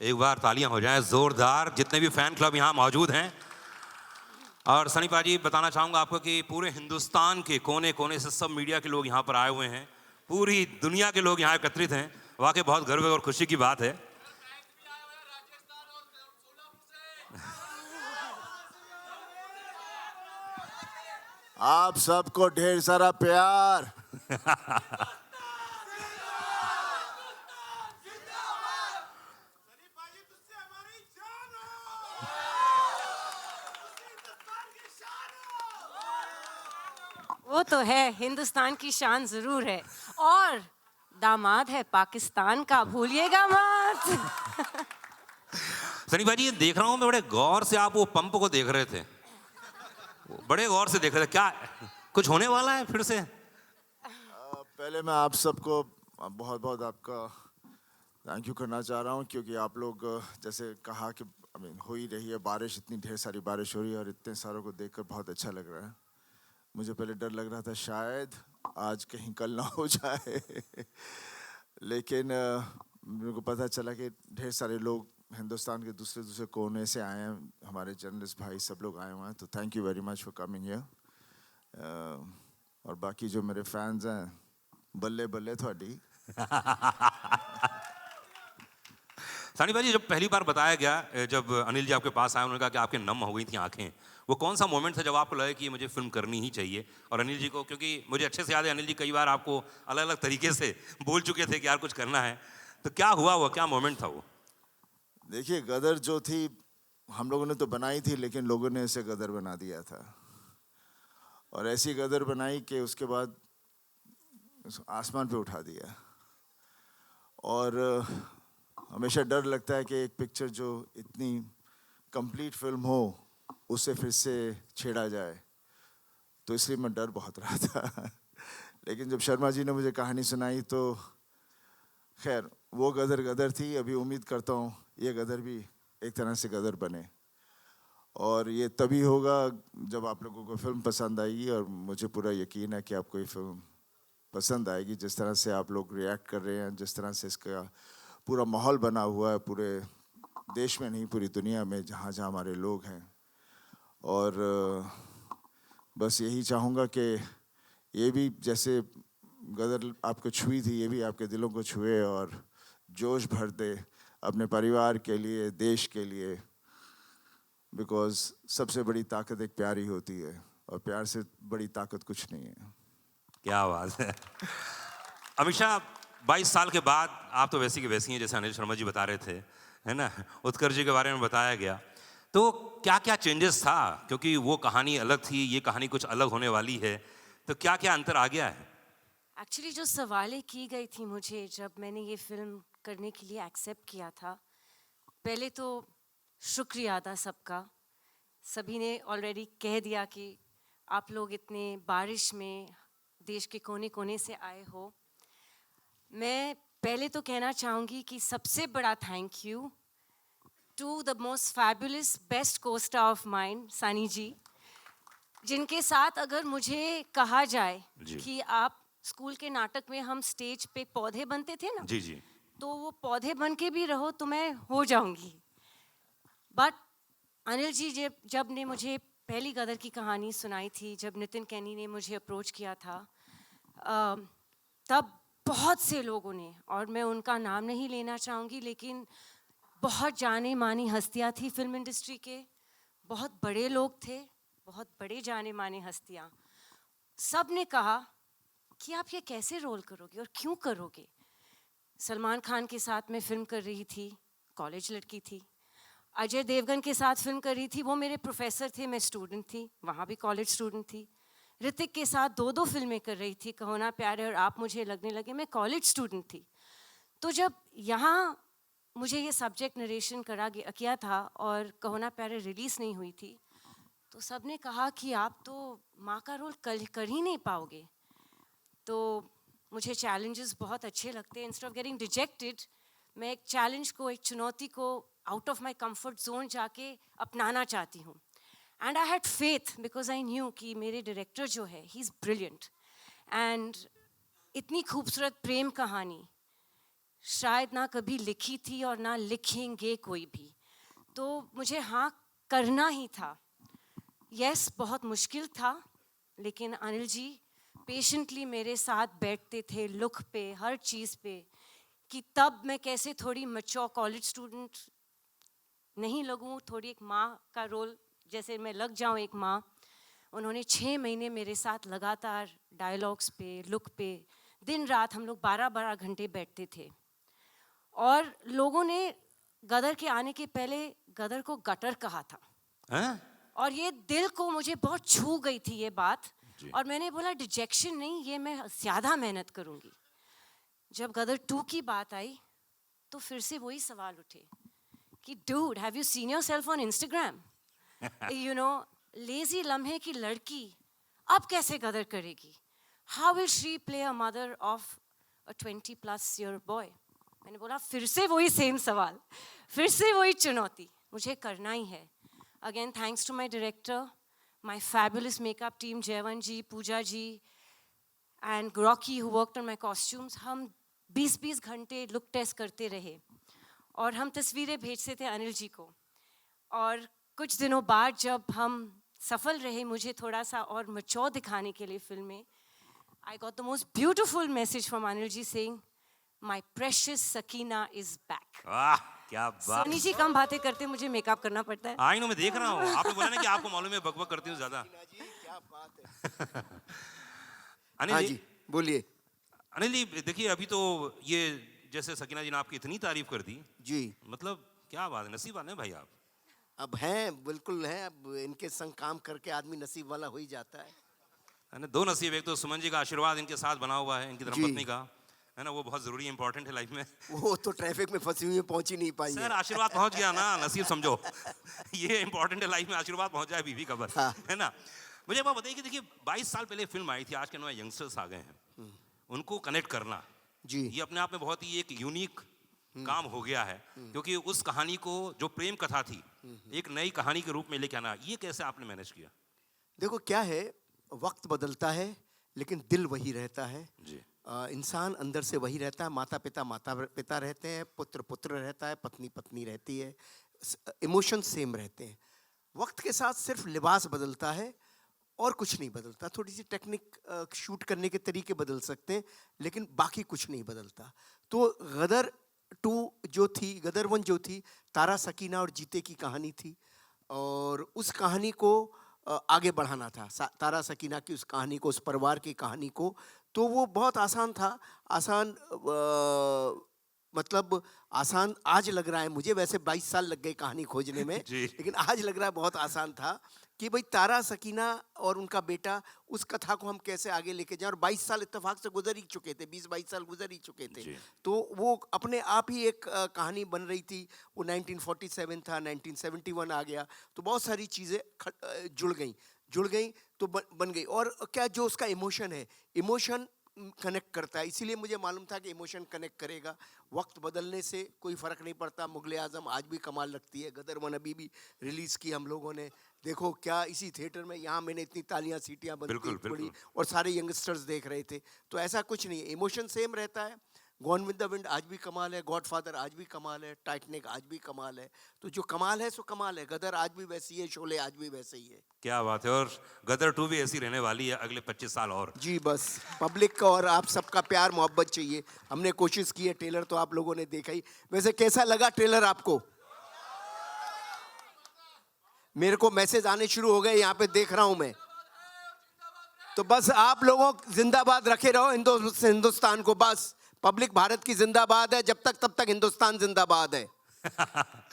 एक बार तालियां हो जाएं जोरदार, जितने भी फैन क्लब यहाँ मौजूद हैं। और सनी पाजी, बताना चाहूँगा आपको कि पूरे हिंदुस्तान के कोने कोने से सब मीडिया के लोग यहाँ पर आए हुए हैं, पूरी दुनिया के लोग यहाँ एकत्रित हैं। वाकई बहुत गर्व और खुशी की बात है। आप सबको ढेर सारा प्यार। वो तो है, हिंदुस्तान की शान जरूर है, और दामाद है पाकिस्तान का, भूलिएगा मत। सनी भाई, ये देख रहा हूँ मैं, बड़े गौर से आप वो पंप को देख रहे थे, बड़े गौर से देख रहे थे। क्या कुछ होने वाला है फिर से? पहले मैं आप सबको बहुत बहुत आपका थैंक यू करना चाह रहा हूँ, क्योंकि आप लोग जैसे कहा कि हो ही रही है बारिश, इतनी ढेर सारी बारिश हो रही है और इतने सारों को देखकर बहुत अच्छा लग रहा है। मुझे पहले डर लग रहा था शायद आज कहीं कल ना हो जाए लेकिन मेरे को पता चला कि ढेर सारे लोग हिंदुस्तान के दूसरे दूसरे कोने से आए हैं, हमारे जर्नलिस्ट भाई सब लोग आए हुए हैं, तो thank you very much for coming here. और बाकी जो मेरे फैंस हैं, बल्ले बल्ले थोड़ी। सनी भाई, जब पहली बार बताया गया, जब अनिल जी आपके पास आए, उन्होंने कहा कि आपके नम हो गई थी आंखें, वो कौन सा मोमेंट था जब आपको लगा कि मुझे फिल्म करनी ही चाहिए? और अनिल जी को, क्योंकि मुझे अच्छे से याद है अनिल जी कई बार आपको अलग अलग तरीके से बोल चुके थे कि यार कुछ करना है, तो क्या हुआ, वो क्या मोमेंट था वो? देखिए, गदर जो थी हम लोगों ने तो बनाई थी, लेकिन लोगों ने इसे गदर बना दिया था, और ऐसी गदर बनाई कि उसके बाद आसमान पे उठा दिया। और हमेशा डर लगता है कि एक पिक्चर जो इतनी कंप्लीट फिल्म हो उसे फिर से छेड़ा जाए, तो इसलिए मैं डर बहुत रहा था लेकिन जब शर्मा जी ने मुझे कहानी सुनाई तो खैर वो गदर गदर थी। अभी उम्मीद करता हूँ ये गदर भी एक तरह से गदर बने, और ये तभी होगा जब आप लोगों को फिल्म पसंद आएगी, और मुझे पूरा यकीन है कि आपको ये फिल्म पसंद आएगी। जिस तरह से आप लोग रिएक्ट कर रहे हैं, जिस तरह से इसका पूरा माहौल बना हुआ है, पूरे देश में नहीं पूरी दुनिया में जहाँ जहाँ हमारे लोग हैं, और बस यही चाहूँगा कि ये भी जैसे गदर आपको छुई थी, ये भी आपके दिलों को छुए और जोश भर दे अपने परिवार के लिए, देश के लिए, बिकॉज सबसे बड़ी ताकत एक प्यार ही होती है, और प्यार से बड़ी ताकत कुछ नहीं है। क्या बात है। अमीषा, 22 साल के बाद आप तो वैसी की वैसी हैं, जैसे अनिल शर्मा जी बता रहे थे, है ना? उत्कर्ष जी के बारे में बताया गया, तो क्या क्या चेंजेस था? क्योंकि वो कहानी अलग थी, ये कहानी कुछ अलग होने वाली है, तो क्या क्या अंतर आ गया है? एक्चुअली जो सवालें की गई थी मुझे जब मैंने ये फिल्म करने के लिए एक्सेप्ट किया था, पहले तो शुक्रिया था सबका। सभी ने ऑलरेडी कह दिया कि आप लोग इतने बारिश में देश के कोने कोने से आए हो। मैं पहले तो कहना चाहूँगी कि सबसे बड़ा thank you to the most fabulous best costar of mine, Sunny ji, जिनके साथ अगर मुझे कहा जाए कि आप स्कूल के नाटक में हम स्टेज पे पौधे बनते थे ना, जी जी, तो वो पौधे बन के भी रहो तो मैं हो जाऊंगी। बट अनिल जी जब ने मुझे पहली गदर की कहानी सुनाई थी, जब नितिन कैनी ने मुझे अप्रोच किया था, तब बहुत से लोगों ने, और मैं उनका नाम नहीं लेना चाहूँगी, लेकिन बहुत जाने मानी हस्तियाँ थी फिल्म इंडस्ट्री के, बहुत बड़े लोग थे, बहुत बड़े जाने माने हस्तियाँ, सब ने कहा कि आप ये कैसे रोल करोगे और क्यों करोगे। सलमान खान के साथ मैं फिल्म कर रही थी, कॉलेज लड़की थी। अजय देवगन के साथ फिल्म कर रही थी, वो मेरे प्रोफेसर थे, मैं स्टूडेंट थी, वहाँ भी कॉलेज स्टूडेंट थी। ऋतिक के साथ 2 फिल्में कर रही थी, कहो ना प्यारे और आप मुझे लगने लगे, मैं कॉलेज स्टूडेंट थी। तो जब यहाँ मुझे ये सब्जेक्ट नरेशन किया था और कहो ना प्यारे रिलीज़ नहीं हुई थी, तो सब ने कहा कि आप तो माँ का रोल कर ही नहीं पाओगे। तो मुझे चैलेंजेस बहुत अच्छे लगते हैं। इंस्टेड ऑफ गेटिंग रिजेक्टेड, मैं एक चैलेंज को, एक चुनौती को out of my comfort zone जाके अपनाना चाहती हूँ। And I had faith because I knew कि मेरे डायरेक्टर जो है, ही इज़ ब्रिलियंट, एंड इतनी खूबसूरत प्रेम कहानी, शायद ना कभी लिखी थी और ना लिखेंगे कोई भी। तो मुझे हाँ करना ही था। यस, बहुत मुश्किल था, लेकिन अनिल जी पेशेंटली मेरे साथ बैठते थे लुक पे, हर चीज़ पे, कि तब मैं कैसे थोड़ी मैच्योर कॉलेज स्टूडेंट नहीं लगूं, थोड़ी एक माँ का रोल जैसे मैं लग जाऊं एक माँ। उन्होंने 6 महीने मेरे साथ लगातार डायलॉग्स पे, लुक पे, दिन रात हम लोग 12-12 घंटे बैठते थे। और लोगों ने गदर के आने के पहले गदर को गटर कहा था। हैं? और ये दिल को मुझे बहुत छू गई थी ये बात। जी। और मैंने बोला डिजेक्शन नहीं, ये मैं ज़्यादा मेहनत करूँगी। जब गदर 2 की बात आई तो फिर से वही सवाल उठे कि dude, have you seen yourself on Instagram? You know, lazy लम्हे की लड़की अब कैसे गदर करेगी? How will she play a mother of a 20+ year boy? मैंने बोला फिर से वही सेम सवाल, फिर से वही चुनौती, मुझे करना ही है। Again thanks to my director, my fabulous makeup team, Jaywant ji, Pooja ji and Rocky who worked on my costumes. हम 20-20 घंटे लुक टेस्ट करते रहे और हम तस्वीरें भेजते थे अनिल जी को। और कुछ दिनों बाद जब हम सफल रहे मुझे थोड़ा सा और मैच्योर दिखाने के लिए फिल्म में, I got the most beautiful message from Anil ji saying my precious Sakina is back. वाह, क्या बात। सोनी जी कम बातें करते, मुझे मेकअप करना पड़ता है। आई नो, मैं देख रहा हूँ, आपने बोला ना कि आपको मालूम है बकबक करती हूँ ज्यादा। क्या बात है। अनिल हाँ जी, जी, बोलिए। अनिल जी देखिए, अभी तो ये जैसे सकीना जी ने आपकी इतनी तारीफ कर दी, जी, मतलब क्या बात है, नसीब वाले हैं भाई आप। अब हैं, बिल्कुल हैं। अब इनके संग काम करके आदमी नसीब वाला हो ही जाता है। है ना, 2 नसीब, एक तो सुमन जी का आशीर्वाद इनके साथ बना हुआ है, इनकी जी। धर्मपत्नी का, है ना, वो बहुत जरूरी इंपॉर्टेंट है लाइफ में। वो तो ट्रैफिक में फंसी हुई है, पहुंच ही नहीं पाई सर है। आशीर्वाद पहुंच गया ना, नसीब समझो। ये इंपॉर्टेंट है लाइफ में, आशीर्वाद पहुंच जाए बीवी का बस, हाँ। है ना। मुझे एक बात बताइए कि देखिए 22 साल पहले फिल्म आई थी, आज के नए यंगस्टर्स आ गए हैं, उनको कनेक्ट करना, जी, ये अपने आप में बहुत ही एक यूनिक काम हो गया है, क्योंकि उस कहानी को जो प्रेम कथा थी एक नई कहानी के रूप में लेके आना, ये कैसे आपने मैनेज किया? देखो क्या है, वक्त बदलता है लेकिन दिल वही रहता है। जी। इंसान अंदर से वही रहता है। माता पिता रहते हैं, पुत्र पुत्र रहता है, पत्नी पत्नी रहती है, इमोशन सेम रहते हैं। वक्त के साथ सिर्फ लिबास बदलता है और कुछ नहीं बदलता। थोड़ी सी टेक्निक शूट करने के तरीके बदल सकते हैं, लेकिन बाकी कुछ नहीं बदलता। तो गदर 2 जो थी, गदर 1 जो थी, तारा सकीना और जीते की कहानी थी, और उस कहानी को आगे बढ़ाना था, तारा सकीना की उस कहानी को, उस परिवार की कहानी को। तो वो बहुत आसान था। आसान मतलब आसान आज लग रहा है मुझे, वैसे 22 साल लग गए कहानी खोजने में, जी। लेकिन आज लग रहा है बहुत आसान था कि भाई तारा सकीना और उनका बेटा, उस कथा को हम कैसे आगे लेके जाएं। और 22 साल इत्तेफाक से गुजर ही चुके थे, 20-22 साल गुजर ही चुके थे। जी। तो वो अपने आप ही एक कहानी बन रही थी। वो 1947 था, 1971 आ गया, तो बहुत सारी चीज़ें जुड़ गई तो बन गई। और क्या जो उसका इमोशन है, इमोशन कनेक्ट करता है, इसीलिए मुझे मालूम था कि इमोशन कनेक्ट करेगा। वक्त बदलने से कोई फ़र्क नहीं पड़ता। मुगले आज़म आज भी कमाल लगती है, गदर 1 अभी भी रिलीज़ की हम लोगों ने, देखो क्या इसी थिएटर में, यहाँ मैंने इतनी तालियां सीटियां बंद बिल्कुल, की पड़ी, बिल्कुल। और सारे यंगस्टर्स देख रहे थे। तो ऐसा कुछ नहीं है, इमोशन सेम रहता है। गॉन विद द विंड आज भी कमाल है, गॉडफादर आज भी कमाल है, टाइटैनिक आज भी कमाल है। तो जो कमाल है सो कमाल है। गदर आज भी वैसी है, शोले आज भी वैसे ही है। क्या बात है, और गदर 2 भी ऐसी रहने वाली है अगले 25 साल और। जी, बस पब्लिक का और आप सबका प्यार मोहब्बत चाहिए। हमने कोशिश की है, ट्रेलर तो आप लोगों ने देखा ही। वैसे कैसा लगा ट्रेलर आपको? मेरे को मैसेज आने शुरू हो गए, यहाँ पे देख रहा हूं मैं। तो बस आप लोगों जिंदाबाद रखे रहो हिंदुस्तान को। बस पब्लिक भारत की जिंदाबाद है, जब तक तब तक हिंदुस्तान जिंदाबाद है।